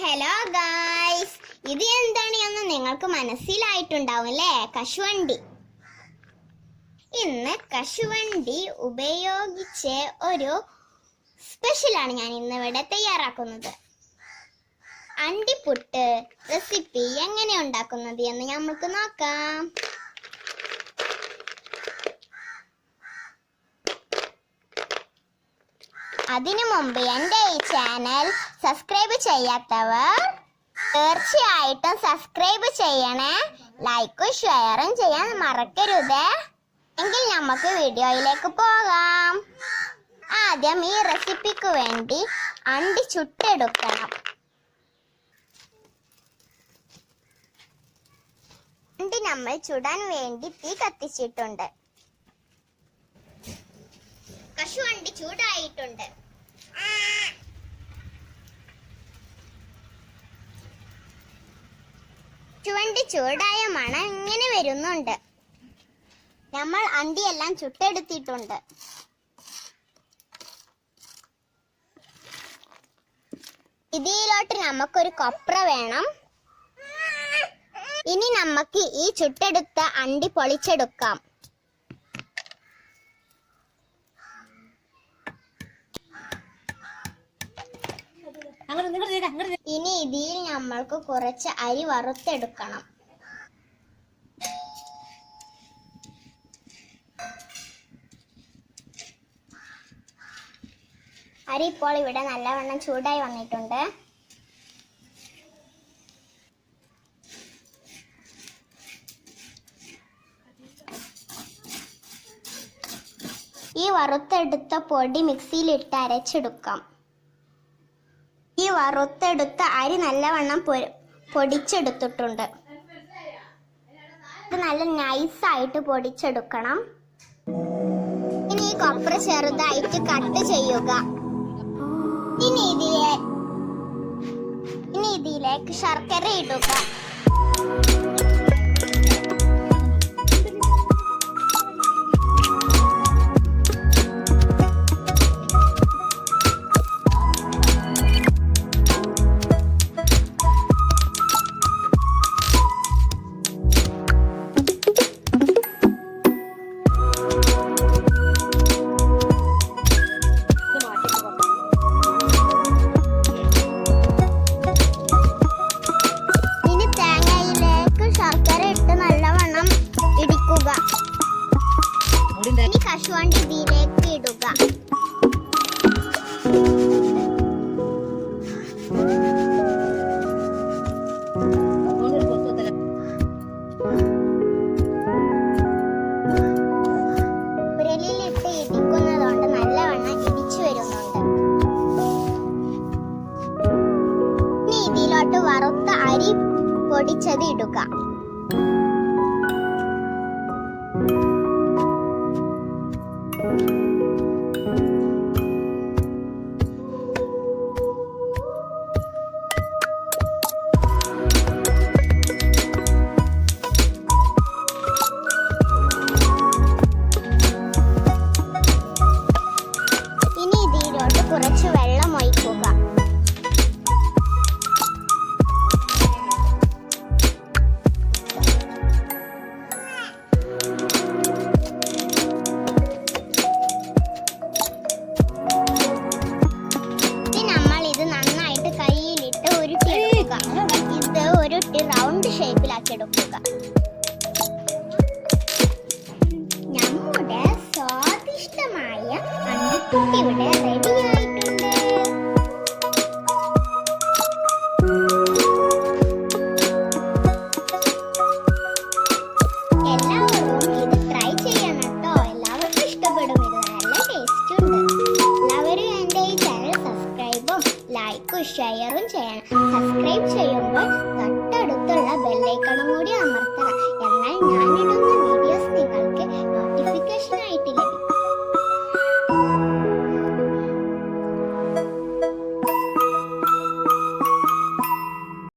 Hello guys, ഇത് എന്താണെന്ന് നിങ്ങൾക്ക് മനസ്സിലായിട്ടുണ്ടാവും അല്ലേ? കശുവണ്ടി. ഇന്ന് കശുവണ്ടി ഉപയോഗിച്ച് ഒരു സ്പെഷ്യലാണ് ഞാൻ ഇന്നിവിടെ തയ്യാറാക്കുന്നത്. അണ്ടിപ്പുട്ട് റെസിപ്പി എങ്ങനെ ഉണ്ടാക്കുന്നത് എന്ന് നമുക്ക് നോക്കാം. അതിനു മുമ്പ് എൻ്റെ ഈ ചാനൽ സബ്സ്ക്രൈബ് ചെയ്യാത്തവർ തീർച്ചയായിട്ടും സബ്സ്ക്രൈബ് ചെയ്യണേ. ലൈക്കും ഷെയറും ചെയ്യാൻ മറക്കരുത്. എങ്കിൽ നമുക്ക് വീഡിയോയിലേക്ക് പോകാം. ആദ്യം ഈ റെസിപ്പിക്ക് വേണ്ടി അണ്ടി ചുട്ടെടുക്കണം. അണ്ടി നമ്മൾ ചുടാൻ വേണ്ടി തീ കത്തിച്ചിട്ടുണ്ട്. കശുവണ്ടി ചൂടായിട്ടുണ്ട്. കശുവണ്ടി ചൂടായ മണം ഇങ്ങനെ വരുന്നുണ്ട്. നമ്മൾ അണ്ടിയെല്ലാം ചുട്ടെടുത്തിട്ടുണ്ട്. ഇതിലോട്ട് നമുക്കൊരു കൊപ്ര വേണം. ഇനി നമുക്ക് ഈ ചുട്ടെടുത്ത അണ്ടി പൊളിച്ചെടുക്കാം. ഇനി ഇതിൽ നമ്മൾക്ക് കുറച്ച് അരി വറുത്തെടുക്കണം. അരി ഇപ്പോൾ ഇവിടെ നല്ലവണ്ണം ചൂടായി വന്നിട്ടുണ്ട്. ഈ വറുത്തെടുത്ത പൊടി മിക്സിയിലിട്ട് അരച്ചെടുക്കാം. ഈ വറുത്തെടുത്ത അരി നല്ലവണ്ണം പൊടിച്ചെടുത്തിട്ടുണ്ട്. ഇത് നല്ല നൈസായിട്ട് പൊടിച്ചെടുക്കണം. ഇനി ഈ കൊപ്ര ചെറുതായിട്ട് കട്ട് ചെയ്യുക. ഇനി ഇതിലേക്ക് ശർക്കര ഇടുക. ഇനി കശുവണ്ടി ഇതിലേക്ക് ഇടുക. ഉരലിലിട്ട് ഇടിക്കുന്നതുകൊണ്ട് നല്ലവണ്ണം ഇടിച്ചു വരുന്നുണ്ട്. ഇനി ഇതിലോട്ട് വറുത്ത അരി പൊടിച്ചത് ഇടുക. ഇനി ഇതിലോട്ട് കുറച്ച് വെള്ളം ഒഴിക്കുക. ഇത് ഒരു റൗണ്ട് ഷേപ്പിലാക്കി എടുക്കുക. നമ്മുടെ സ്വാദിഷ്ടമായ അണ്ടിപ്പുട്ട് ഇവിടെ റെഡി ആയിട്ടുണ്ട്. എല്ലാവരും ഇത് ട്രൈ ചെയ്യണം കേട്ടോ. എല്ലാവർക്കും ഇഷ്ടപ്പെടും. ഇത് നല്ല ടേസ്റ്റ് ഉണ്ട്. എല്ലാവരും എൻ്റെ ഈ ചാനൽ സബ്സ്ക്രൈബും ലൈക്കും ഷെയറും ചെയ്യണം. സബ്സ്ക്രൈബ് ചെയ്യുമ്പോൾ തൊട്ടടുത്തുള്ള ബെല്ലൈക്കണും കൂടി അമർത്തണം. എന്നാൽ ഞാൻ